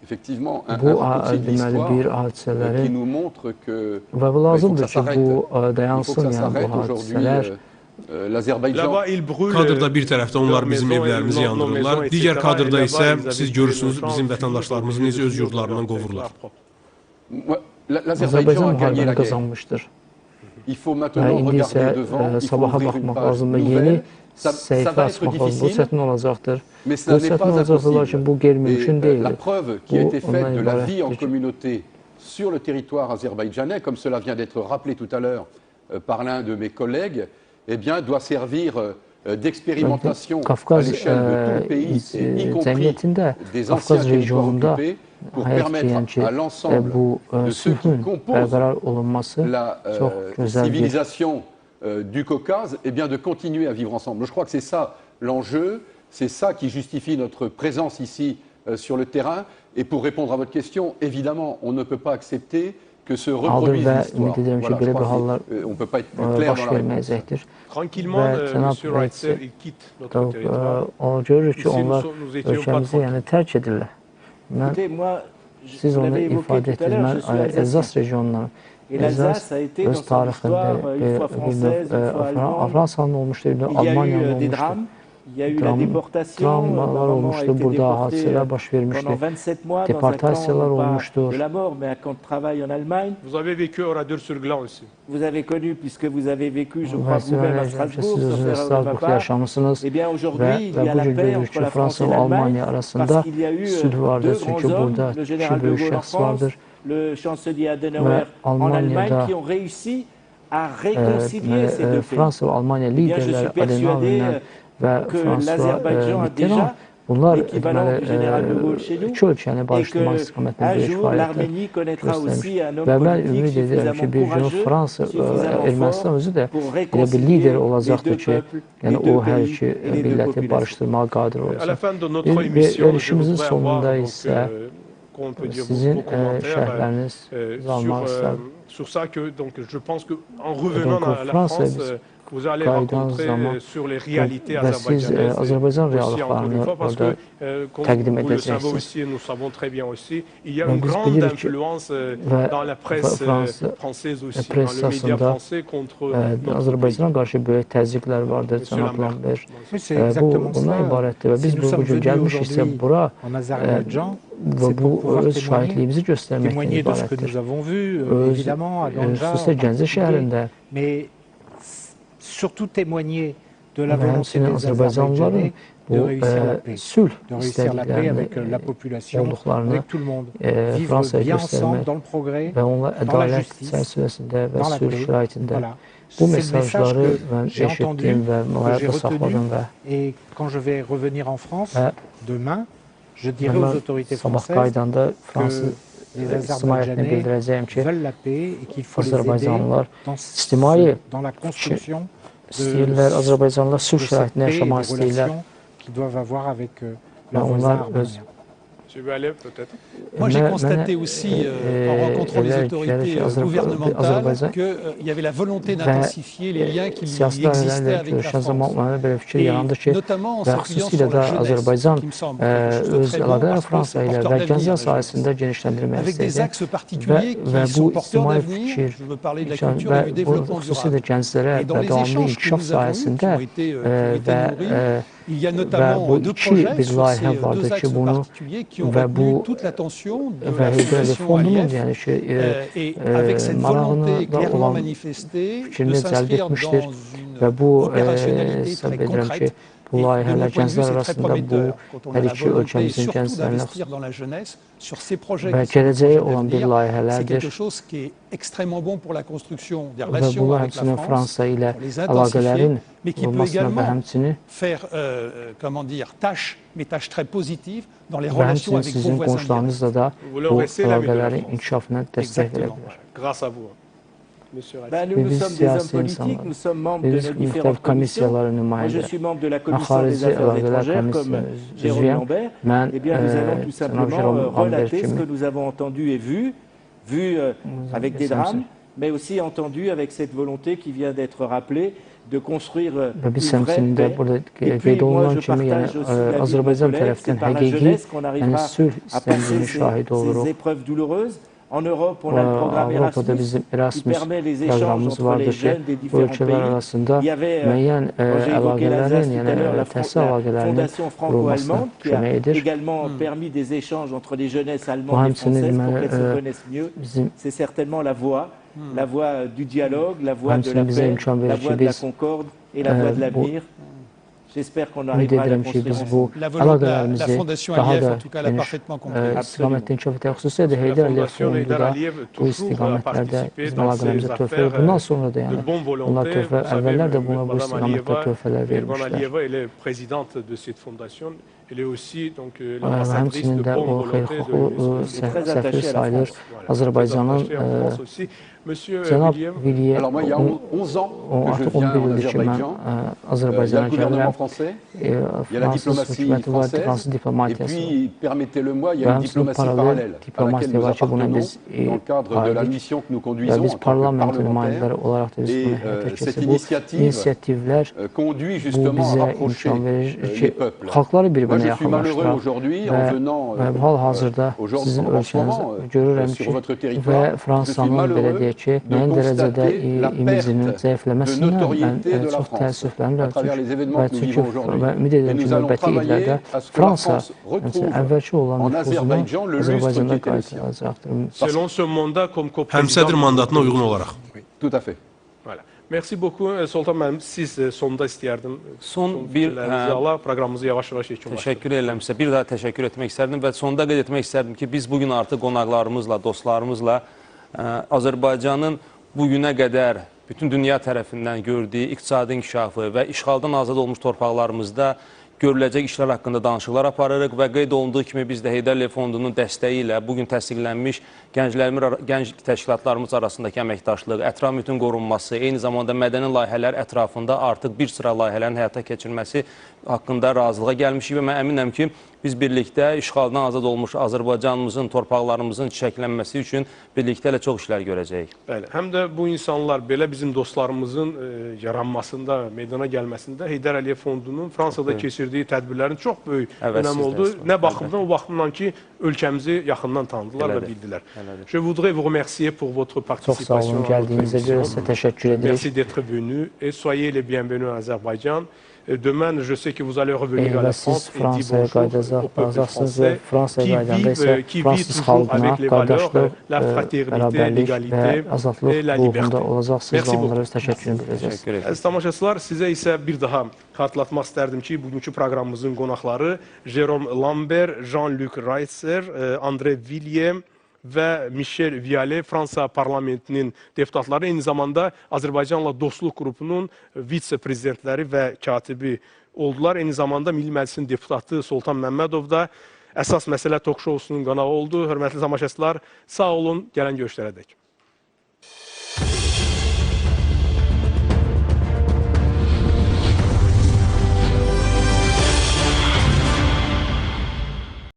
E: effectivement un
D: raccourci de l'histoire
E: qui nous montre que
D: və bu lazımdır ki, bu dayansın, yəni bu hadisələr.
B: Kadrda bir tərəfdə onlar bizim evlərimizi yandırırlar, digər kadrda isə siz görürsünüz bizim vətəndaşlarımızı necə öz yurdlarından qovurlar.
D: Azərbaycan müharibəni qazanmışdır. Və indi isə sabaha baxmaq lazımdır, yeni səhifə açmaq lazımdır. Bu çətin olacaqdır. Bu çətin olacaqdır, lakin bu qeyri-mümkün deyildir. Bu ondan ibarətdir.
E: Sur le territoire azerbaïdjanais, comme cela vient d'être rappelé tout à l'heure par l'un de mes collègues, eh bien, doit servir d'expérimentation à
D: Kafkaz
E: l'échelle de tout le pays, et y compris
D: cəmiyyətində
E: des anciens
D: Kafkaz
E: territoires
D: regionunda
E: occupés, pour
D: həyat
E: permettre
D: edən ki,
E: à l'ensemble
D: bu
E: de ceux qui
D: sülhün
E: composent
D: bərqərar olunması
E: la
D: çox gözəl bir
E: civilisation du Caucase, eh bien, de continuer à vivre ensemble. Je crois que c'est ça l'enjeu, c'est ça qui justifie notre présence ici sur le terrain. Et pour répondre à votre question, évidemment, on ne peut pas accepter que se reproduise l'histoire. Voilà, on ne peut pas être plus clair dans la réponse.
A: Tranquillement, M. Reitzer, il quitte notre territoire.
D: O görürük ki,
A: Ici,
D: onlar
A: nous étions pas
D: ölkəmizi yəni tərk edirlər. Mən,
G: Écoutez, moi,
D: siz
G: vous
D: onu
G: l'avez évoqué
D: ifadə
G: tout à l'heure, je
D: etdiniz.
G: suis
D: Mən
G: alsacien.
D: Elzas regionundan.
G: Et l'Alsace a été dans
D: öz
G: son
D: tarixində
G: histoire une fois française, une fois allemande.
D: Fransanın olmuşdu,
G: Il y a
D: Almaniyanın
G: eu des
D: olmuşdu.
G: drames, il y a eu la déportation,
D: Travmalar
G: ma maman a
D: olmuşdu,
G: été
D: burada
G: déportée
D: hadisələr baş vermişdi.
G: pendant 27 mois dans un camp,
D: Deportasiyalar
G: non pas
D: olmuşdur.
G: de la mort, mais un camp de travail en Allemagne.
A: Vous avez vécu Oradour-sur-Glane aussi.
G: Vous avez connu, puisque vous avez vécu, je crois,
D: Və
G: vous-même à
D: siz
G: Strasbourg, sauf erreur de ma
D: Strasbourgda
G: part.
D: yaşamısınız
G: Eh bien,
D: və,
G: aujourd'hui, il y a
D: bu
G: la
D: gün
G: paix
D: görürük
G: entre
D: ki,
G: la France
D: Fransa
G: et
D: və Almanya
G: l'Allemagne,
D: arasında
G: parce qu'il y a eu
D: sülh vardır.
G: deux
D: Çünki
G: grands
D: burada
G: hommes, le
D: iki
G: général de
D: böyük
G: Gaulle en
D: şəxs
G: France,
D: vardır.
G: le chancelier Adenauer en
D: Almanya'da,
G: Allemagne, qui ont réussi à réconcilier ces deux pays.
D: Fransa və Almanya
G: Eh bien, je suis
D: liderləri
G: persuadé
D: Adenauerlə və
G: que
D: François
G: l'Azerbaïdjan a déjà
D: Mitterrand, bunlar
G: l'équivalent du général de Gaulle chez nous,
D: iki ölkəni
G: et
D: barışdırmaq
G: qu'un
D: istiqamətində böyük
G: jour
D: fəaliyyətlər
G: l'Arménie connaîtra aussi un homme
D: və mən
G: politique
D: ümid edirəm ki,
G: suffisamment
D: bir gün
G: courageux,
D: Fransa,
G: suffisamment
D: Ermənistan
G: fort
D: özü də
G: pour
D: elə bir
G: réconcilier
D: lider
G: les
D: olacaqdır
G: deux
D: ki,
G: peuples,
D: yəni
G: les
D: o
G: deux
D: hər
G: pays
D: iki
G: et les deux
D: milləti
G: populations.
D: barışdırmağa qadir
A: À la
D: olacaq.
A: fin de notre émission, je
D: verilişimizin
A: voudrais avoir
D: sonunda
A: donc,
D: isə
A: qu'on peut dire
D: sizin
A: vos commentaires
D: şərhləriniz almaq istərdim.
A: sur ça que donc je pense que en revenant
D: Donc,
A: à la
D: Fransa
A: France,
D: biz
A: vous allez
D: qaydığınız
A: rencontrer
D: zaman
A: sur les réalités
D: və siz
A: azerbaïdjanaises
D: Azərbaycan
A: aussi encore une
D: reallıqlarını
A: fois parce
D: orada
A: que comme
D: təqdim
A: vous le savez
D: edəcəksiniz.
A: aussi, nous savons très bien aussi, il y a
D: Və
A: une
D: biz
A: grande
D: bilirik ki,
A: influence
D: və
A: dans la presse
D: Fransa
A: française aussi, dans
D: press
A: le média
D: sahəsində
A: français contre notre
D: Azərbaycana qarşı böyük təzyiqlər vardır,
A: Monsieur
D: cənab
A: Lambert.
D: Lambert.
C: Oui, c'est
D: Bu
C: exactement
D: bundan
C: ça.
D: ibarətdir və
C: Si
D: biz
C: nous
D: bu
C: sommes
D: gün
C: venus
D: gəlmişiksə
C: aujourd'hui
D: bura
C: en Azerbaïdjan,
D: və
C: c'est
D: bu
C: pour pouvoir
D: öz şahidliyimizi göstərməkdən
C: témoigner de ce que nous
D: ibarətdir.
C: avons vu,
D: Öz,
C: évidemment, à Ganja,
D: xüsusilə
C: en
D: Gəncə
C: particulier,
D: şəhərində
C: mais surtout témoigner de la
D: və
C: volonté
D: həmçinin
C: des
D: Azərbaycanlıların
C: Azerbaïdjanais
D: bu
C: de réussir la paix.
D: sülh
C: De réussir la paix avec la
D: istədiklərini
C: population,
D: olduqlarını
C: avec tout le monde. Vivre
D: Fransaya
C: bien ensemble
D: göstərmək
C: dans le progrès,
D: və onlar
C: dans la
D: ədalət
C: justice,
D: çərçivəsində və
C: dans la
D: sülh
C: paix.
D: şəraitində
C: Voilà.
D: bu
C: C'est le message
D: mesajları
C: que
D: mən
C: j'ai entendu,
D: eşitdim və
C: que j'ai
D: mülayədə
C: retenu.
D: saxladım və
C: Et quand je vais revenir en France,
D: və
C: demain, je dirai aux
D: mən
C: autorités
D: sabah
C: françaises
D: qaydanda Fransız
C: les
D: ictimaiyyətinə
C: Azerbaïdjanais
D: bildirəcəyəm ki,
C: veulent la paix et qu'il faut les aider
D: Azərbaycanlılar
C: dans,
D: ictimai
C: dans la construction
D: istəyirlər, Azərbaycanlılar sülh
C: de cette
D: şəraitində
C: paix et
D: yaşamaq
C: des
D: istəyirlər
C: relations qu'ils doivent avoir avec
D: və
C: leurs voisins
D: onlar öz
C: arméniens.
A: Je vais aller peut-être.
H: Moi, j'ai
D: Mənə-
H: constaté
D: mənə,
H: aussi, en rencontrant les
D: elə
H: autorités
D: gəlir ki,
H: gouvernementales,
D: Azərbaycan
H: qu'il y avait la volonté
D: və
H: d'intensifier les liens qui
D: siyasi
H: existaient
D: dairələrlə
H: avec la
D: görüşən zaman
H: France.
D: mənə belə fikir
H: Et
D: yarandı ki,
H: notamment en
D: və
H: s'appuyant
D: xüsusilə
H: sur
D: də
H: la jeunesse,
D: Azərbaycan
H: qui me semble quelque chose de
D: öz
H: très bon,
D: əlaqələri
H: parce que
D: Fransa
H: c'est
D: ilə
H: porteur
D: və
H: d'avenir,
D: Gəncə
H: la jeunesse.
D: sahəsində genişləndirmək
H: Avec des
D: istəyirdi
H: axes particuliers
D: və
H: qui sont
D: bu
H: porteurs
D: ictimai
H: d'avenir.
D: fikir
H: Je veux parler de la
D: və
H: culture et du
D: bu
H: développement
D: xüsusilə
H: durable.
D: gənclərə
H: Et dans
D: və
H: les
D: davamlı
H: échanges que
D: inkişaf
H: nous avons eus, qui
D: sahəsində
H: ont été
D: və
H: nourris, il y a
D: və
H: notamment
D: bu
H: deux
D: iki
H: projets
D: bir
H: sur
D: layihə
H: ces deux
D: vardır ki,
H: axes
D: bunu
H: particuliers qui ont
D: və
H: retenu
D: bu
H: toute l'attention de
D: və
H: la
D: Heydər
H: Fondation
D: fondunun
H: Aliyev.
D: yəni ki,
H: Et avec cette
D: marağını
H: volonté
D: da
H: clairement
D: olan
H: manifestée de
D: fikrini cəlb
H: s'inscrire
D: etmişdir
H: dans
D: və
H: une
D: bu
H: opérationnalité
D: hesab
H: très
D: edirəm ki,
H: concrète.
D: bu
H: Et de
D: layihələr
H: mon point de vue,
D: gənclər
H: c'est très
D: arasında bu
H: prometteur quand on a
D: hər
H: la
D: iki
H: volonté
D: ölkəmizin
H: surtout
D: gənclərinə
H: d'investir dans la jeunesse sur ces projets
D: və
H: qui sont des
D: gələcəyi
H: projets
D: olan bir
H: d'avenir. C'est
D: layihələrdir
H: quelque chose qui est extrêmement bon pour la construction des
D: və
H: relations
D: bunlar
H: avec la
D: həmçinin
H: France,
D: Fransa ilə
H: pour les
D: əlaqələrin
H: intensifier, mais qui peut
D: olmasına və
H: également
D: həmçinin
H: faire, comment dire, tâche, mais tâche très positive dans les
D: və
H: relations
D: həmçinin
H: avec vos
D: sizin
H: voisins directs.
D: qonşularınızla da
A: Vous leur
D: bu
A: laissez la vie de la
D: əlaqələrin
A: France.
D: inkişafına dəstək verə
H: Exactement.
D: bilər.
A: Grâce à vous, Monsieur Reitz.
G: Ben, nous
D: Biz
G: sommes des hommes
D: siyasi
G: politiques,
D: insanlar.
G: nous sommes membres de
D: Biz
G: nos
D: müxtəlif
G: différentes commissions.
D: komissiyaların
G: Moi, je
D: nümayəndə.
G: suis membre de la
D: Mən
G: commission des
D: xarici
G: affaires
D: əlaqələr
G: étrangères, comme Jérôme
D: üzvüyəm.
G: Lambert.
D: Mən
G: Eh bien, nous allons tout
D: cənab
G: simplement
D: Jérôme Lambert
G: relater ce
D: kimi
G: que nous avons entendu et vu avec des drames, mais aussi entendu avec cette volonté qui vient d'être rappelée de construire
D: və biz
G: une vraie
D: həmçinin də
G: paix.
D: burada
G: Et puis,
D: qeyd
G: moi,
D: olunan
G: je
D: kimi, yəni
G: partage aussi l'avis de mon
D: Azərbaycan
G: collègue, c'est
D: tərəfdən
G: par la
D: həqiqi,
G: jeunesse qu'on
D: yəni
G: arrivera
D: sülh
G: à passer
D: istəndiyini şahid
G: ces
D: oluruq.
G: épreuves douloureuses. En Europe, on a le programme
D: Avropada
G: Erasmus
D: bizim
G: qui
D: Erasmus
G: permet les échanges
D: proqramımız
G: entre les
D: vardır ki,
G: jeunes des
D: bu
G: différents
D: ölkələr
G: pays.
D: arasında
G: Il y avait,
D: müəyyən
G: j'ai évoqué l'Alsace
D: əlaqələrin,
G: tout à l'heure,
D: yəni
G: la
D: təhsil əlaqələrinin
G: Fondation
D: qurulmasına
G: franco-allemande qui a
D: kömək edir.
G: également permis des échanges entre les jeunesses
D: Bu
G: allemandes et
D: həmçinin
G: françaises pour
D: deməli,
G: qu'elles se connaissent mieux.
D: bizim
G: C'est certainement la voie du dialogue, la voie de la
D: həmçinin bizə
G: paix,
D: imkan
G: la
D: verir
G: voie
D: ki,
G: de la
D: biz
G: concorde et la voie de
D: bu
G: l'avenir. J'espère qu'on
D: Ümid
G: arrivera à la
D: edirəm ki, biz
G: construire
D: bu
H: La
D: əlaqələrimizi
H: Fondation
D: daha
H: Aliyev,
D: da
H: en tout cas, l'a
D: geniş
H: parfaitement compris.
D: istiqamətdə inkişaf etək. Xüsusilə də Heydər Əliyev fondu da bu istiqamətlərdə bizim əlaqələrimizə töhfə verir. Bundan sonra da yəni bunlar töhfə, əvvəllər də buna bu istiqamətdə töhfələr vermişlər. Həmçinin də o xeyirxahlı səfir sayılır Azərbaycanın cənab Villiye, artıq 11 ildir ki, mən Azərbaycana gəlirəm. Fransız hökuməti var, Fransız diplomatiyası və həmçinin paralel diplomatiya var ki, buna biz aidik və biz parlament nümayəndələri olaraq da biz bunu həyata keçirik. Bu inisiyativlər bu bizə imkan verir ki, xalqları bir-birinə yaxınlaşdırar və hal-hazırda sizin ölkənizdə görürəm ki, və Fransanın belə deyək ki, müəyyən dərəcədə imicinin zəifləməsindən mən çox təəssüflənirəm və çünki ümid edirəm ki, növbəti illərdə Fransa əvvəlki olan nüfuzunu Azərbaycanda qaytaracaqdır.
B: Həmsədr mandatına uyğun olaraq.
E: Tout à fait.
A: Merci beaucoup. Sultan müəllim, siz sonda istəyərdim.
F: Son bir
A: proqramımızı yavaş-yavaş yekunlaşdıraq.
F: Təşəkkür edirəm sizə. Bir daha təşəkkür etmək istərdim və sonda qeyd etmək istərdim ki, biz bugün artıq qonaqlarımızla, dostlarımızla Azərbaycanın bugünə qədər bütün dünya tərəfindən gördüyü iqtisadi inkişafı və işğaldan azad olmuş torpaqlarımızda görüləcək işlər haqqında danışıqlar aparırıq və qeyd olunduğu kimi biz də Heydər Əliyev Fondunun dəstəyi ilə bugün təsdiqlənmiş gənc təşkilatlarımız arasındakı əməkdaşlıq, ətraf mühitin qorunması, eyni zamanda mədəni layihələr ətrafında artıq bir sıra layihələrin həyata keçirilməsi haqqında razılığa gəlmişik və mən əminəm ki, biz birlikdə işğaldan azad olmuş Azərbaycanımızın, torpaqlarımızın çiçəklənməsi üçün birlikdə elə çox işlər görəcəyik.
A: Bəli, həm də bu insanlar belə bizim dostlarımızın yaranmasında, meydana gəlməsində Heydər Əliyev Fondunun Fransada keçirdiyi tədbirlərin çox böyük önəmi oldu. Nə baxımdan? O baxımdan ki, ölkəmizi yaxından tanıdılar və bildilər. Je voudrais vous remercier pour votre participation.
D: Çox sağ olun, gəldiyinizə görə sizə təşəkkür edirik.
A: Merci d'être venu et soyez les bienvenus à Azerbaycan. Demain, je sais que vous allez revenir à la France et dire bonjour au peuple français qui vit toujours avec les valeurs, la fraternité, l'égalité et la liberté. Merci beaucoup. Əziz tamaşaçılar, sizə isə bir daha xatırlatmaq istərdim ki, bugünkü proqramımızın qonaqları Jérôme Lambert, Jean-Luc Reitzer, André Villiers və Michel Vialet, Fransa parlamentinin deputatları, eyni zamanda Azərbaycanla Dostluq qrupunun vitse-prezidentləri və katibi oldular. Eyni zamanda Milli Məclisin deputatı Sultan Məmmədov da əsas məsələ tok-şousunun qonağı oldu. Hörmətli tamaşaçılar, sağ olun, gələn görüşlərə dək.